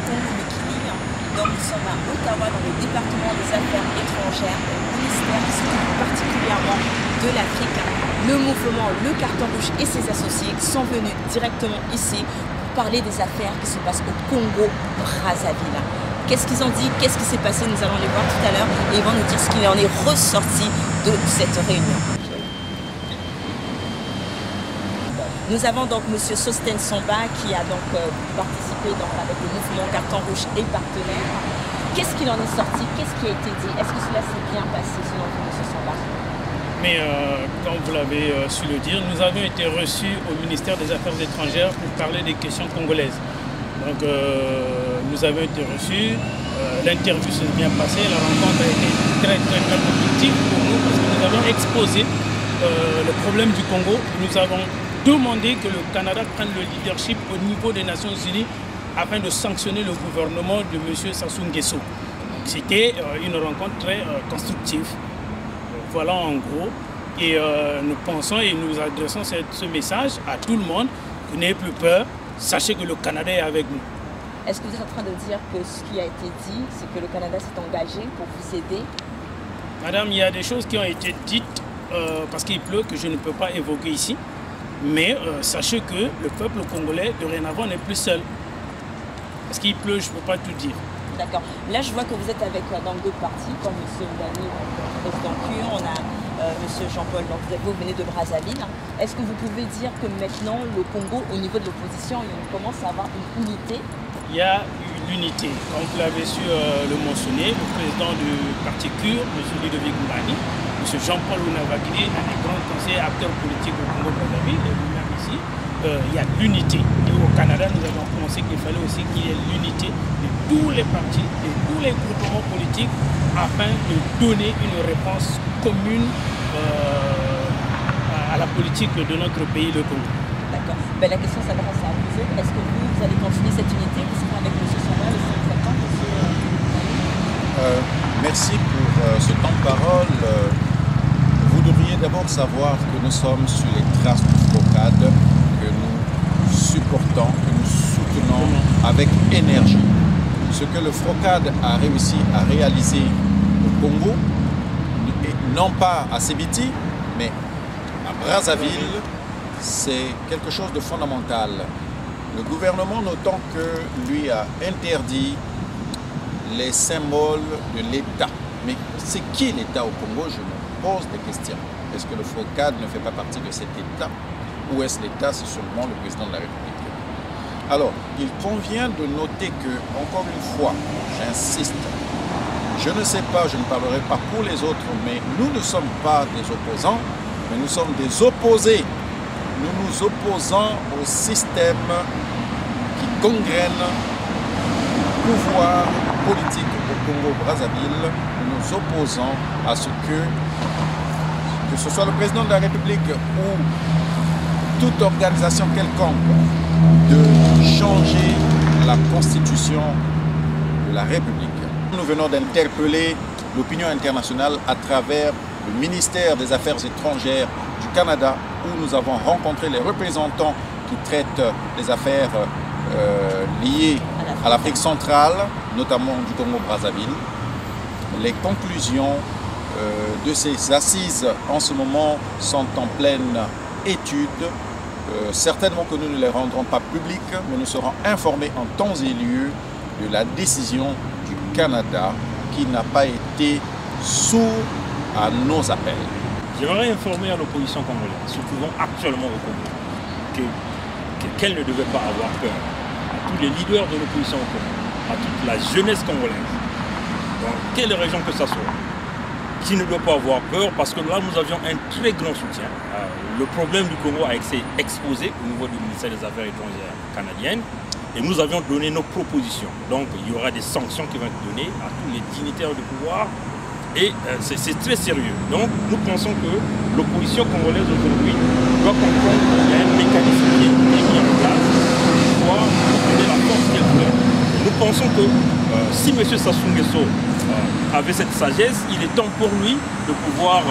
Congo-Mikili. Donc nous sommes à Ottawa dans le département des affaires étrangères, le ministère qui s'occupe particulièrement de l'Afrique. Le mouvement Le Carton Rouge et ses associés sont venus directement ici pour parler des affaires qui se passent au Congo-Brazzaville. Qu'est-ce qu'ils ont dit? Qu'est-ce qui s'est passé? Nous allons les voir tout à l'heure et ils vont nous dire ce qu'il en est ressorti de cette réunion. Nous avons donc M. Sosten Samba qui a donc participé avec le mouvement Carton Rouge et partenaires. Qu'est-ce qu'il en est sorti? Qu'est-ce qui a été dit? Est-ce que cela s'est bien passé selon vous, M. Samba? Mais comme vous l'avez su le dire, nous avons été reçus au ministère des Affaires étrangères pour parler des questions congolaises. Donc nous avons été reçus, l'interview s'est bien passée, la rencontre a été très productive pour nous parce que nous avons exposé le problème du Congo. Nous avons demandé que le Canada prenne le leadership au niveau des Nations Unies afin de sanctionner le gouvernement de M. Sassou Nguesso. C'était une rencontre très constructive. Voilà en gros. Et nous pensons et nous adressons ce message à tout le monde, que n'ayez plus peur, sachez que le Canada est avec nous. Est-ce que vous êtes en train de dire que ce qui a été dit, c'est que le Canada s'est engagé pour vous aider? Madame, il y a des choses qui ont été dites parce qu'il pleut que je ne peux pas évoquer ici. Mais sachez que le peuple congolais, dorénavant, n'est plus seul. Parce qu'il pleut, je ne peux pas tout dire. D'accord. Là, je vois que vous êtes avec dans d'autres partis, comme M. Mbani, le président Cure, on a M. Jean-Paul, donc vous venez de Brazzaville. Est-ce que vous pouvez dire que maintenant, le Congo, au niveau de l'opposition, on commence à avoir une unité? Il y a une unité. Comme vous l'avez su le mentionner, le président du parti Cure, M. Ludovic Mbani, M. Jean-Paul Ounavagili, un des grands conseillers acteurs politiques au Congo-Brazzaville, et vous-même ici, il y a l'unité. Et au Canada, nous avons pensé qu'il fallait aussi qu'il y ait l'unité de tous les partis, de tous les groupements politiques, afin de donner une réponse commune à la politique de notre pays, le Congo. D'accord. Ben, la question s'adresse à vous. Est-ce que vous allez continuer cette unité? Vous serez avec M. Samba le 5 septembre, Merci pour ce temps de parole. Vous devriez d'abord savoir que nous sommes sur les traces du FROCAD, que nous supportons, que nous soutenons avec énergie. Ce que le FROCAD a réussi à réaliser au Congo, non pas à Sébiti, mais à Brazzaville, c'est quelque chose de fondamental. Le gouvernement, notant que lui a interdit les symboles de l'État. Mais c'est qui l'État au Congo? Je me pose des questions. Est-ce que le FROCAD ne fait pas partie de cet État? Ou est-ce l'État, c'est seulement le président de la République? Alors, il convient de noter que, encore une fois, j'insiste, je ne sais pas, je ne parlerai pas pour les autres, mais nous ne sommes pas des opposants, mais nous sommes des opposés. Nous nous opposons au système qui gangrène le pouvoir politique au Congo-Brazzaville. Nous nous opposons à ce que ce soit le président de la République ou toute organisation quelconque, de changer la constitution de la République. Nous venons d'interpeller l'opinion internationale à travers le ministère des Affaires étrangères du Canada, où nous avons rencontré les représentants qui traitent les affaires liées à l'Afrique centrale, notamment du Congo-Brazzaville. Les conclusions de ces assises en ce moment sont en pleine étude. Certainement que nous ne les rendrons pas publiques, mais nous serons informés en temps et lieu de la décision du Canada qui n'a pas été sourd à nos appels. J'aimerais informer à l'opposition congolaise, se trouvant actuellement au Congo, qu'elle ne devait pas avoir peur. À tous les leaders de l'opposition au Congo, à toute la jeunesse congolaise, dans quelle région que ce soit, qui ne doit pas avoir peur, parce que là nous avions un très grand soutien. Le problème du Congo a été exposé au niveau du ministère des Affaires étrangères canadiennes, et nous avions donné nos propositions. Donc il y aura des sanctions qui vont être données à tous les dignitaires du pouvoir, et c'est très sérieux. Donc nous pensons que l'opposition congolaise aujourd'hui doit comprendre qu'il y a un mécanisme qui est mis en place pour pouvoir donner la force qu'elle voulait. Nous pensons que si M. Sassou Nguesso avait cette sagesse, il est temps pour lui de pouvoir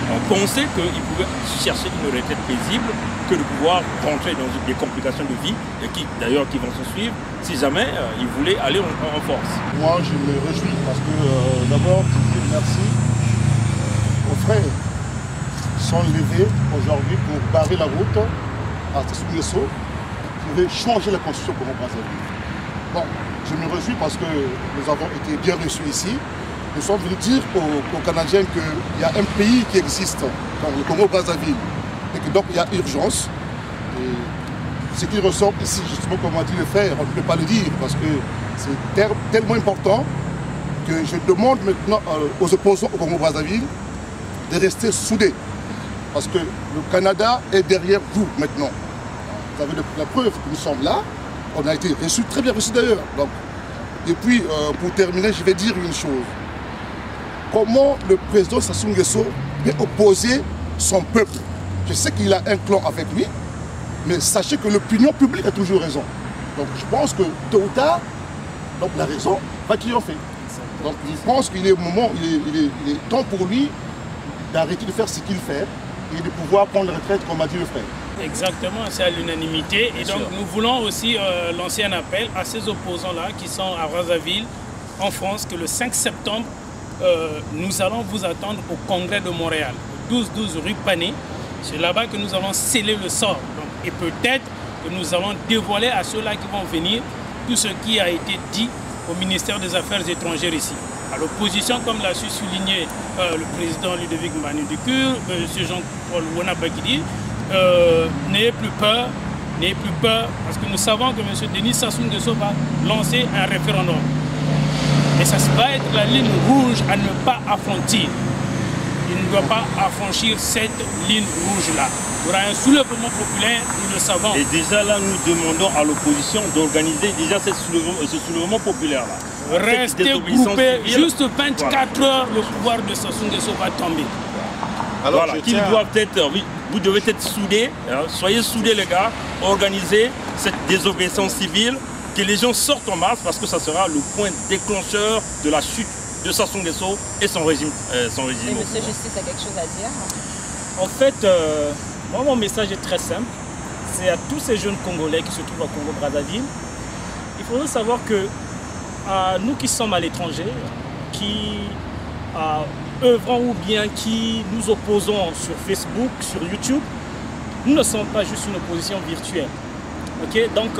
On pensait qu'il pouvait chercher une retraite paisible que de pouvoir rentrer dans des complications de vie et qui d'ailleurs qui vont se suivre si jamais il voulait aller en force. Moi je me réjouis parce que d'abord je dis merci aux frères qui sont levés aujourd'hui pour barrer la route à Sassou Nguesso qui veut changer la constitution pour Congo-Brazzaville. Bon, je me réjouis parce que nous avons été bien reçus ici. Nous sommes venus dire aux Canadiens qu'il y a un pays qui existe, comme le Congo-Brazzaville, et que donc il y a urgence. Et ce qui ressort ici, justement, comme a dit le frère, on ne peut pas le dire, parce que c'est tellement important que je demande maintenant aux opposants au Congo-Brazzaville de rester soudés. Parce que le Canada est derrière vous maintenant. Vous avez la preuve que nous sommes là. On a été reçus, très bien reçus d'ailleurs. Et puis, pour terminer, je vais dire une chose. Comment le président Sassou Nguesso peut opposer son peuple? Je sais qu'il a un clan avec lui, mais sachez que l'opinion publique a toujours raison. Donc je pense que tôt ou tard, donc, la raison va triompher. Donc je pense qu'il est au moment, il est temps pour lui d'arrêter de faire ce qu'il fait et de pouvoir prendre la retraite comme a dit le frère. Exactement, c'est à l'unanimité. Et donc nous voulons aussi lancer un appel à ces opposants-là qui sont à Brazzaville, en France, que le 5 septembre, nous allons vous attendre au Congrès de Montréal, 12-12 rue Pané. C'est là-bas que nous allons sceller le sort. Donc, et peut-être que nous allons dévoiler à ceux-là qui vont venir tout ce qui a été dit au ministère des Affaires étrangères ici. À l'opposition, comme l'a su souligner le président Ludovic Mbani-Dicko, M. Jean-Paul Wonabakidi, n'ayez plus peur, parce que nous savons que M. Denis Sassou Nguesso va lancer un référendum. Et ça va être la ligne rouge à ne pas affronter. Il ne doit pas affranchir cette ligne rouge-là. Il y aura un soulèvement populaire, nous le savons. Et déjà là, nous demandons à l'opposition d'organiser déjà ce soulèvement populaire-là. Restez groupés, juste 24 heures, le pouvoir de Sassou Nguesso va tomber. Alors, voilà, vous devez être soudés, hein, soyez soudés les gars, organisez cette désobéissance civile, que les gens sortent en masse parce que ça sera le point déclencheur de la chute de Sassou Nguesso et son régime. Et Monsieur Justice a quelque chose à dire? En fait, moi mon message est très simple. C'est à tous ces jeunes Congolais qui se trouvent à Congo-Brazzaville. Il faudrait savoir que nous qui sommes à l'étranger, qui œuvrons ou bien qui nous opposons sur Facebook, sur YouTube, nous ne sommes pas juste une opposition virtuelle. Okay? Donc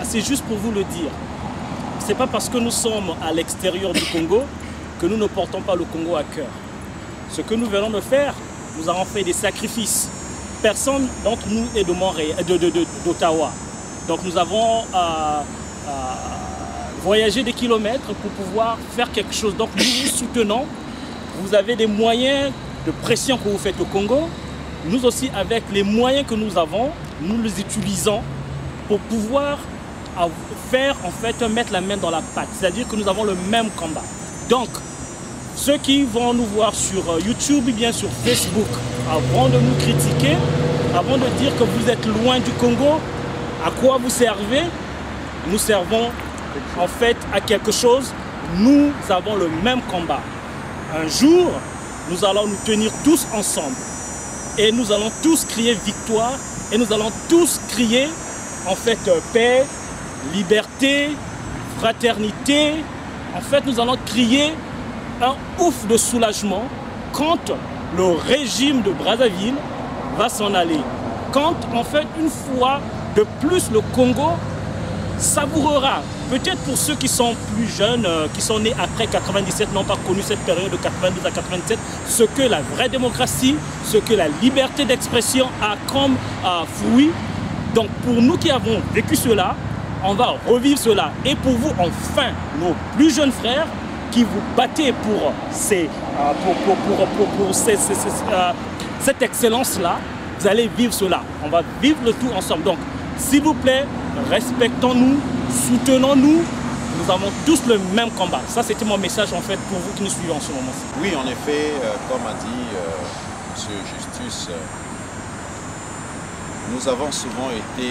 c'est juste pour vous le dire. Ce n'est pas parce que nous sommes à l'extérieur du Congo que nous ne portons pas le Congo à cœur. Ce que nous venons de faire, nous avons fait des sacrifices. Personne d'entre nous est de Montréal, d'Ottawa. Donc nous avons voyagé des kilomètres pour pouvoir faire quelque chose. Donc nous vous soutenons. Vous avez des moyens de pression que vous faites au Congo. Nous aussi, avec les moyens que nous avons, nous les utilisons pour pouvoir faire, en fait, mettre la main dans la pâte. C'est-à-dire que nous avons le même combat. Donc, ceux qui vont nous voir sur YouTube ou bien sur Facebook, avant de nous critiquer, avant de dire que vous êtes loin du Congo, à quoi vous servez? Nous servons en fait à quelque chose. Nous avons le même combat. Un jour, nous allons nous tenir tous ensemble et nous allons tous crier victoire et nous allons tous crier en fait paix, liberté, fraternité. En fait, nous allons crier un ouf de soulagement quand le régime de Brazzaville va s'en aller. Quand, en fait, une fois de plus, le Congo savourera, peut-être pour ceux qui sont plus jeunes, qui sont nés après 97, n'ont pas connu cette période de 92 à 87, ce que la vraie démocratie, ce que la liberté d'expression a comme fruit. Donc pour nous qui avons vécu cela, on va revivre cela. Et pour vous, enfin, nos plus jeunes frères, qui vous battez pour cette excellence-là, vous allez vivre cela. On va vivre le tout ensemble. Donc, s'il vous plaît, respectons-nous, soutenons-nous. Nous avons tous le même combat. Ça, c'était mon message en fait pour vous qui nous suivez en ce moment. Oui, en effet, comme a dit M. Justus, nous avons souvent été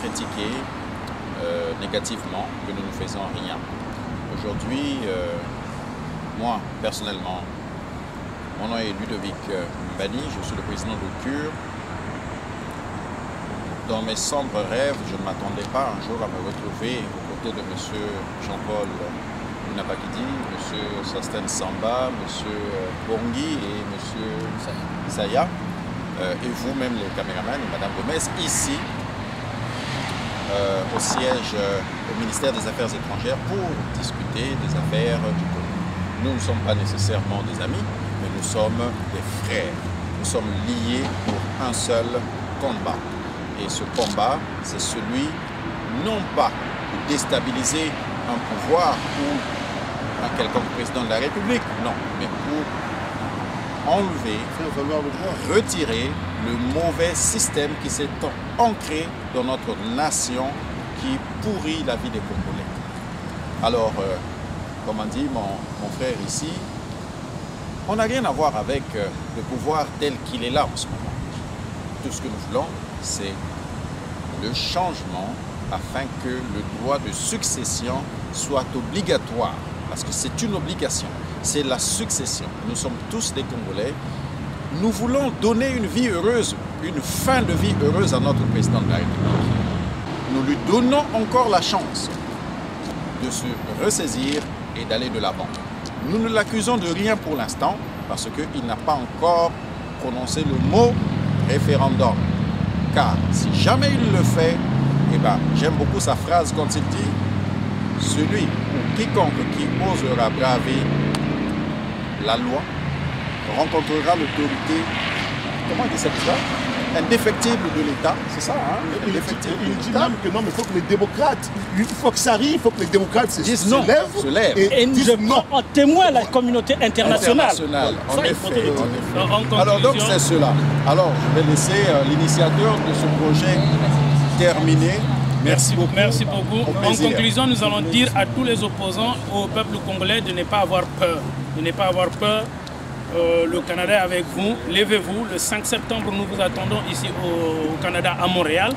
critiqués négativement, que nous ne faisons rien. Aujourd'hui, moi, personnellement, Mon nom est Ludovic Mbani, je suis le président de CUR. Dans mes sombres rêves, je ne m'attendais pas un jour à me retrouver aux côtés de M. Jean-Paul Unapakidi, M. Sasten Samba, M. Bongi et M. Saya, et vous-même les caméramans et Mme Gomez, ici, au siège au ministère des Affaires étrangères pour discuter des affaires du Congo. Nous ne sommes pas nécessairement des amis, mais nous sommes des frères. Nous sommes liés pour un seul combat. Et ce combat, c'est celui, non pas de déstabiliser un pouvoir ou un quelconque président de la République, non, mais pour enlever, retirer le mauvais système qui s'est ancré dans notre nation, qui pourrit la vie des Congolais. Alors, comme a dit mon frère ici, on n'a rien à voir avec le pouvoir tel qu'il est là en ce moment. Tout ce que nous voulons, c'est le changement afin que le droit de succession soit obligatoire. Parce que c'est une obligation, c'est la succession. Nous sommes tous des Congolais. Nous voulons donner une vie heureuse, une fin de vie heureuse à notre président de la République. Nous lui donnons encore la chance de se ressaisir et d'aller de l'avant. Nous ne l'accusons de rien pour l'instant parce qu'il n'a pas encore prononcé le mot référendum. Car si jamais il le fait, eh ben, j'aime beaucoup sa phrase quand il dit « Celui ou quiconque qui osera braver la loi rencontrera l'autorité, comment il dit cette phrase, indéfectible de l'État ». C'est ça, hein? Il dit même que non, mais il faut que les démocrates, une fois que ça arrive, il faut que les démocrates se lèvent et disent non. En témoin la communauté internationale. En effet. Alors donc c'est cela. Alors je vais laisser l'initiateur de ce projet terminer. Merci beaucoup. Merci beaucoup. En conclusion, nous allons dire à tous les opposants, au peuple congolais, de ne pas avoir peur. De ne pas avoir peur. Le Canada est avec vous. Levez-vous. Le 5 septembre, nous vous attendons ici au Canada, à Montréal,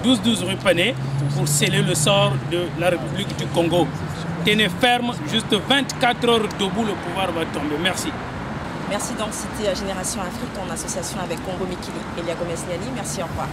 12 rue Panet, pour sceller le sort de la République du Congo. Tenez ferme, juste 24 heures debout, le pouvoir va tomber. Merci. Merci. Donc, c'était Génération Afrique en association avec Congo Mikili et Elia Gomez Niali. Merci, au revoir.